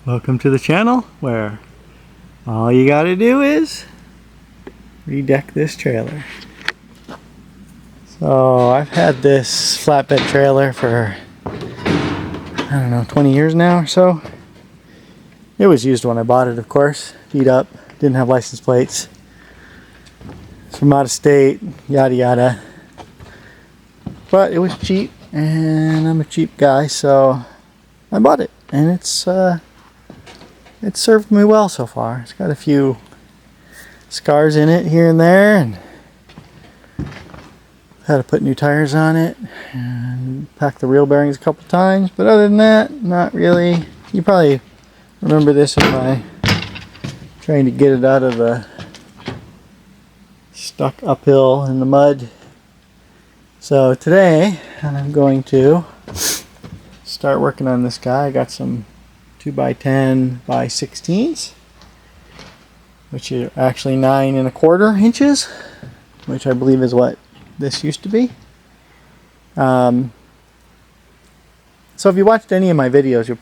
Welcome to the channel where all you gotta do is redeck this trailer. So I've had this flatbed trailer for, I don't know, 20 years now or so. It was used when I bought it, of course. Beat up, didn't have license plates. It's from out of state, yada yada. But it was cheap, and I'm a cheap guy, so I bought it. And it's served me well so far. It's got a few scars in it here and there, and had to put new tires on it and pack the wheel bearings a couple times, but other than that, not really. You probably remember this if I trying to get it out of the stuck uphill in the mud. So today I'm going to start working on this guy. I got some 2x10 by 16s, which are actually 9 1/4 inches, which I believe is what this used to be. So if you watched any of my videos, you're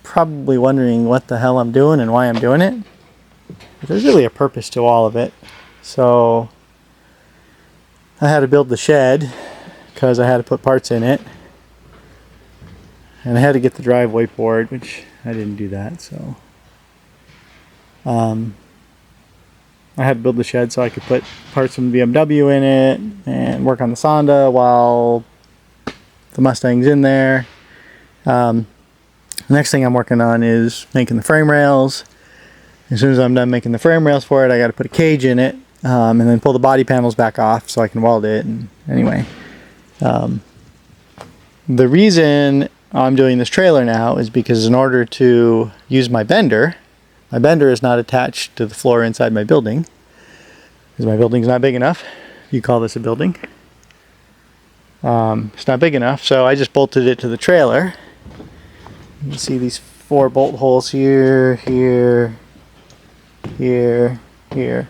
probably wondering what the hell I'm doing and why I'm doing it. But there's really a purpose to all of it. So I had to build the shed because I had to put parts in it, and I had to get the driveway board, which I didn't do that. So I had to build the shed so I could put parts from the BMW in it and work on the Sonda while the Mustang's in there. The next thing I'm working on is making the frame rails. As soon as I'm done making the frame rails for it, I got to put a cage in it, and then pull the body panels back off so I can weld it. And anyway, the reason I'm doing this trailer now is because in order to use my bender is not attached to the floor inside my building, because my building's not big enough. You call this a building. It's not big enough, so I just bolted it to the trailer. You can see these 4 bolt holes here, here, here, here.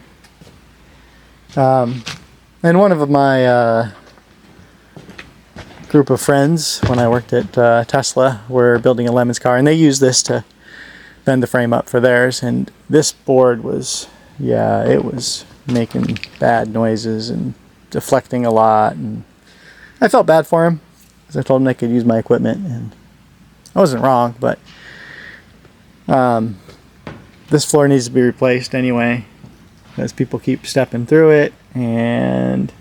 And one of my group of friends when I worked at Tesla were building a Lemons car, and they used this to bend the frame up for theirs. And this board was, yeah, it was making bad noises and deflecting a lot, and I felt bad for him because I told him they could use my equipment, and I wasn't wrong. But this floor needs to be replaced anyway because people keep stepping through it. And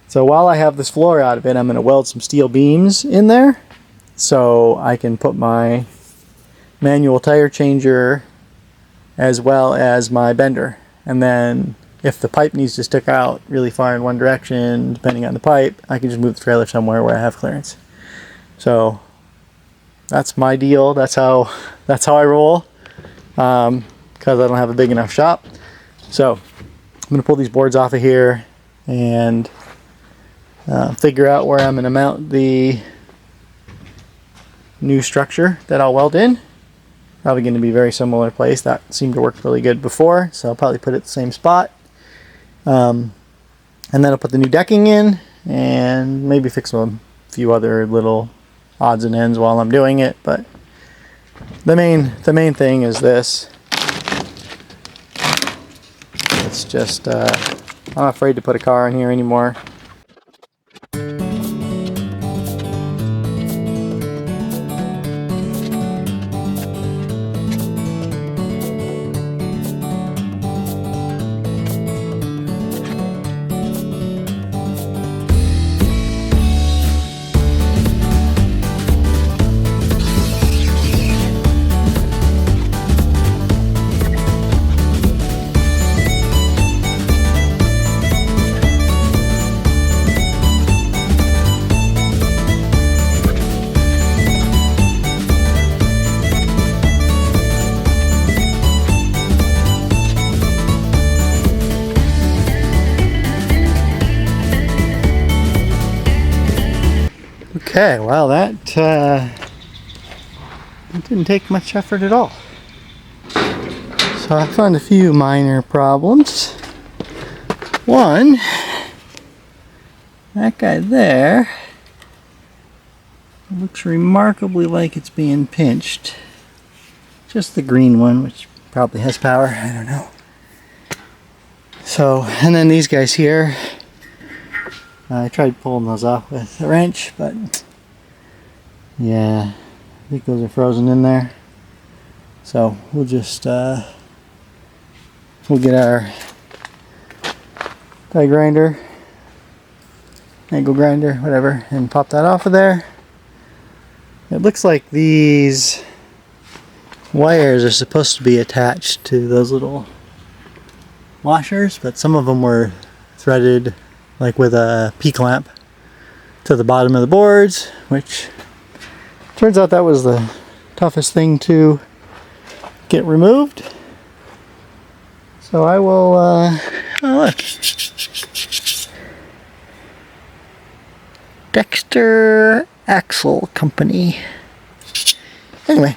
so while I have this floor out of it, I'm going to weld some steel beams in there so I can put my manual tire changer as well as my bender. And then if the pipe needs to stick out really far in one direction, depending on the pipe, I can just move the trailer somewhere where I have clearance. So that's my deal. That's how I roll, because I don't have a big enough shop. So I'm going to pull these boards off of here and figure out where I'm going to mount the new structure that I'll weld in. Probably going to be a very similar place. That seemed to work really good before, so I'll probably put it at the same spot. And then I'll put the new decking in and maybe fix a few other little odds and ends while I'm doing it. But the main thing is this. It's just I'm not afraid to put a car in here anymore. Okay, well that didn't take much effort at all. So I found a few minor problems. One, that guy there looks remarkably like it's being pinched. just the green one, which probably has power, I don't know. So, and then these guys here, I tried pulling those off with a wrench, but yeah, I think those are frozen in there. So we'll just we'll get our die grinder, angle grinder, whatever, and pop that off of there. It looks like these wires are supposed to be attached to those little washers, but some of them were threaded like with a P-clamp to the bottom of the boards, which turns out that was the toughest thing to get removed. So I will, oh look, Dexter Axle Company. Anyway,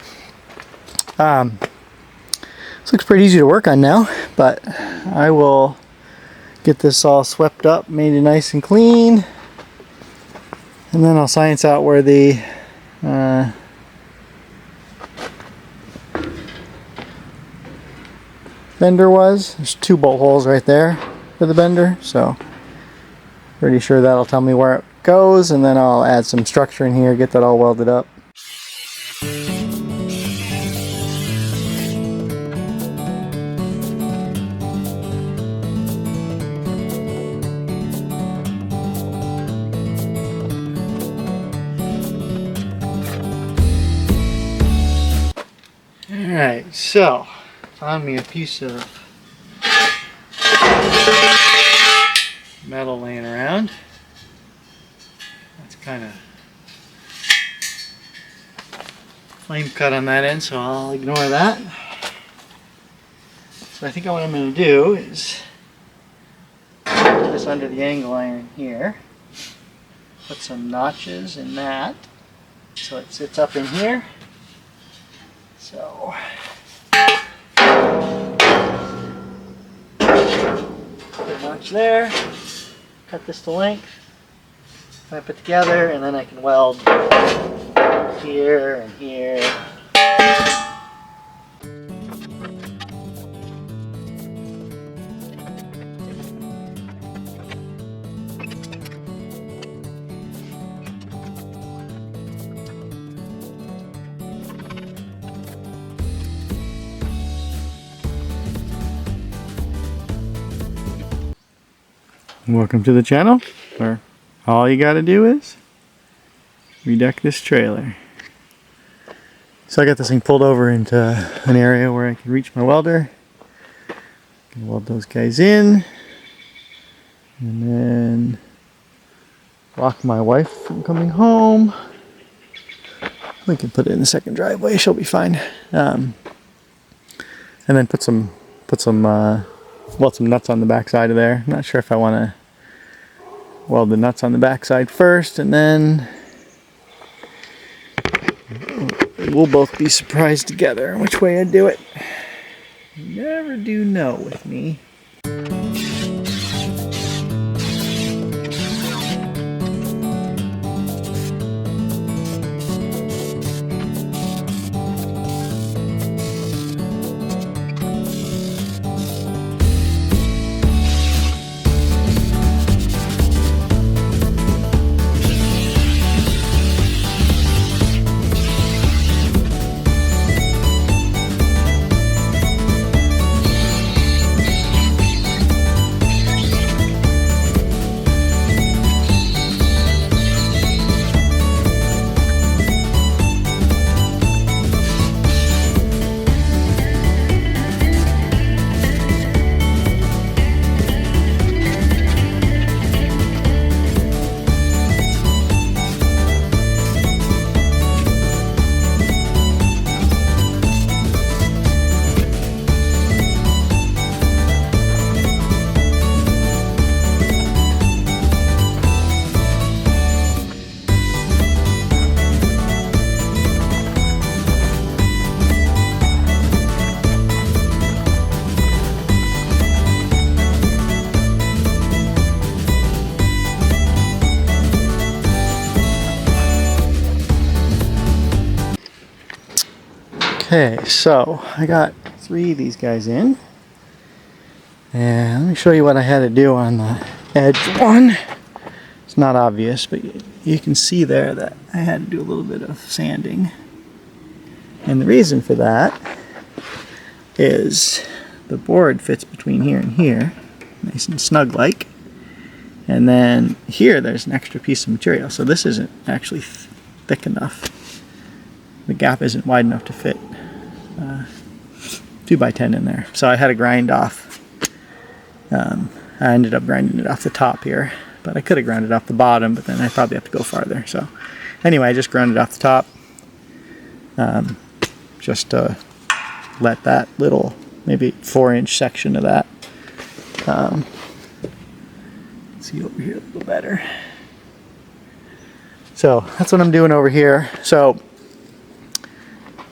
this looks pretty easy to work on now, but I will get this all swept up, made it nice and clean, and then I'll science out where the bender was. There's 2 bolt holes right there for the bender, so pretty sure that'll tell me where it goes, and then I'll add some structure in here, get that all welded up. Alright, so found me a piece of metal laying around. That's kind of flame cut on that end, so I'll ignore that. So I think what I'm going to do is put this under the angle iron here, put some notches in that so it sits up in here. So put a notch there, cut this to length, clamp it together, and then I can weld here and here. Welcome to the channel, where all you gotta do is redeck this trailer. So I got this thing pulled over into an area where I can reach my welder. Can weld those guys in, and then block my wife from coming home. We can put it in the second driveway, she'll be fine. And then put some weld some nuts on the back side of there. I'm not sure if I want to weld the nuts on the back side first, and then we'll both be surprised together which way I do it. You never do know with me. Okay, so I got 3 of these guys in. And let me show you what I had to do on the edge one. It's not obvious, but you can see there that I had to do a little bit of sanding. And the reason for that is the board fits between here and here, nice and snug like. And then here there's an extra piece of material, so this isn't actually thick enough. The gap isn't wide enough to fit 2x10 in there. So I had to grind off. I ended up grinding it off the top here, but I could have ground it off the bottom, but then I'd probably have to go farther. So anyway, I just ground it off the top, just to let that little, maybe 4-inch section of that, see over here a little better. So that's what I'm doing over here. So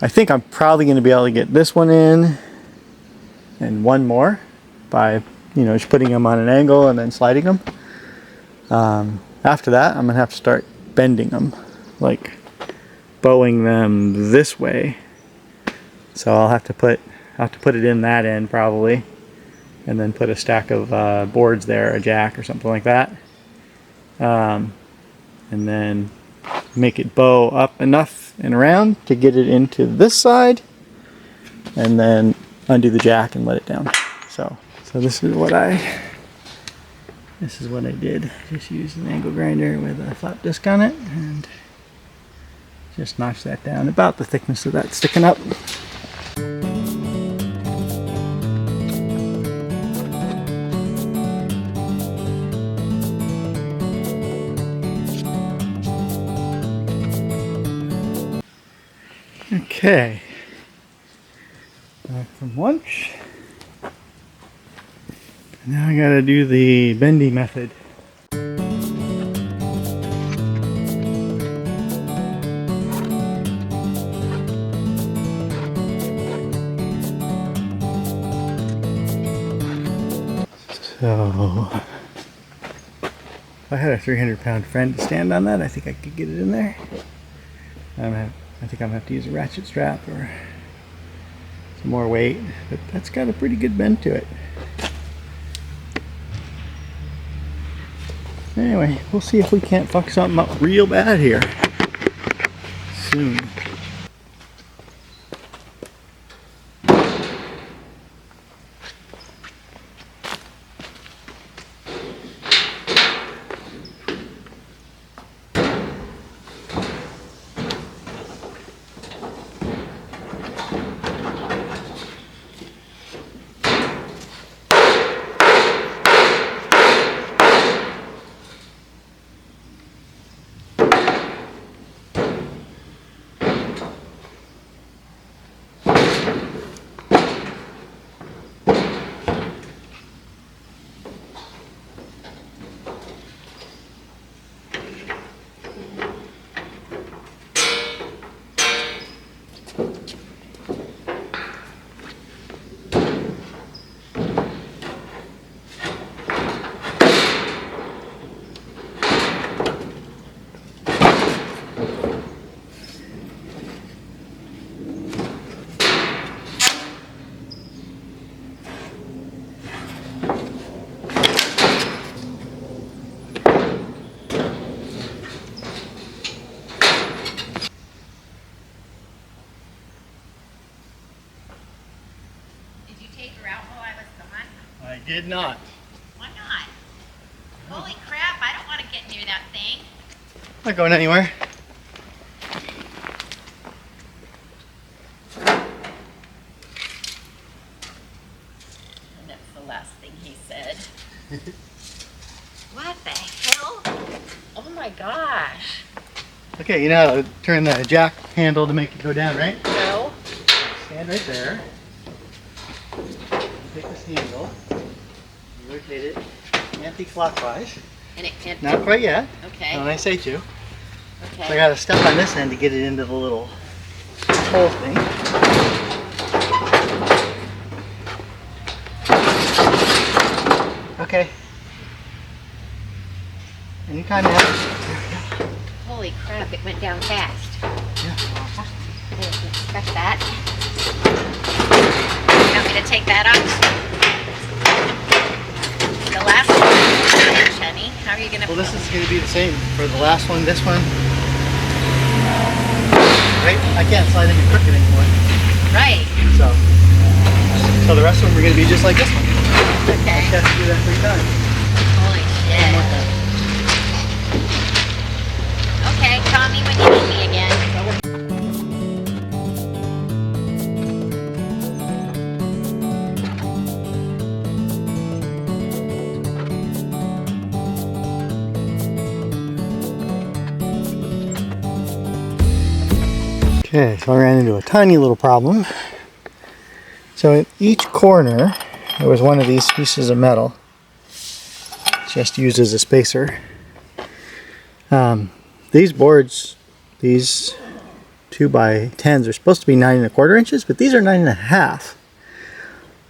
I think I'm probably going to be able to get this one in and one more by, just putting them on an angle and then sliding them. After that, I'm going to have to start bending them, like bowing them this way. So I'll have to put it in that end probably, and then put a stack of boards there, a jack or something like that, and then make it bow up enough and around to get it into this side, and then undo the jack and let it down. So this is what I did. Just used an angle grinder with a flat disc on it and just notch that down about the thickness of that sticking up. Okay, back from lunch. Now I gotta do the bendy method. So, if I had a 300-pound friend to stand on that, I think I could get it in there. I think I'm gonna have to use a ratchet strap or some more weight, but that's got a pretty good bend to it. Anyway, we'll see if we can't fuck something up real bad here soon. I did not. Why not? Holy crap, I don't want to get near that thing. Not going anywhere. And that's the last thing he said. What the hell? Oh my gosh. Okay, you know how to turn the jack handle to make it go down, right? No. Stand right there. Take this handle, rotate it anti-clockwise. And it can't. Not quite yet. Okay. When I say to. Okay. So I got to step on this end to get it into the little hole thing. Okay. And you kind of have Holy crap, it went down fast. to. Yeah. I didn't expect that. take that off? The last one was 4 inch, honey. How are you gonna? Well, this is going to be the same for the last one. This one, right? I can't slide in crooked anymore. Right. So the rest of them are going to be just like this one. Okay. I have to do that 3 times. Holy shit. Okay, call me when you need me again. Okay, so I ran into a tiny little problem. So in each corner, there was one of these pieces of metal, just used as a spacer. These boards, these 2x10s are supposed to be 9¼ inches, but these are 9½.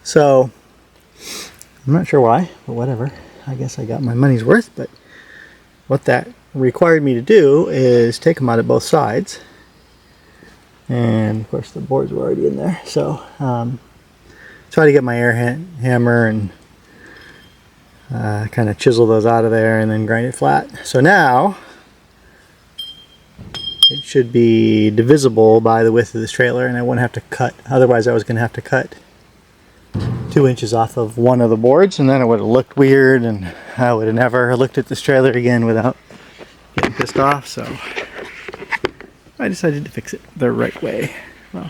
So I'm not sure why, but whatever. I guess I got my money's worth. But what that required me to do is take them out of both sides. And of course the boards were already in there, so try to get my air hammer and kind of chisel those out of there and then grind it flat. So now it should be divisible by the width of this trailer, and I wouldn't have to cut. Otherwise I was going to have to cut 2 inches off of one of the boards, and then it would have looked weird, and I would have never looked at this trailer again without getting pissed off. So I decided to fix it the right way. Well,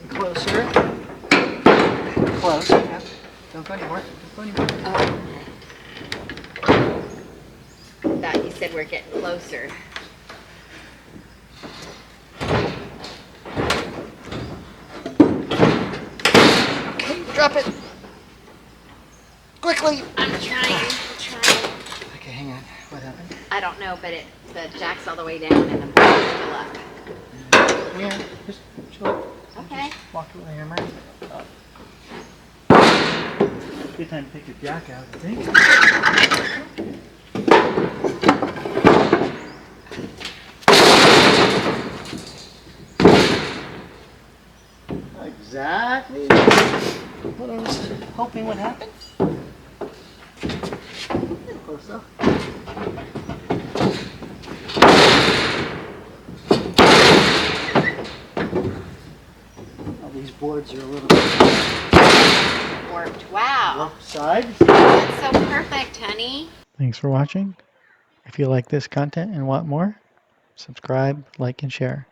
closer. Close. Yeah. Don't go anymore. Don't go anymore. Oh. Thought you said we're getting closer. Okay, drop it. Quickly. I'm trying. Okay, hang on. What happened? I don't know, but the jack's all the way down and the board's still up. Yeah, just chill it. Okay. Just walk it with a hammer. Good time to take your jack out, I think. Exactly what I was hoping would happen. Getting close though. All these boards are a little bit Warped. Wow. rough sides. That's so perfect, honey. Thanks for watching. If you like this content and want more, subscribe, like, and share.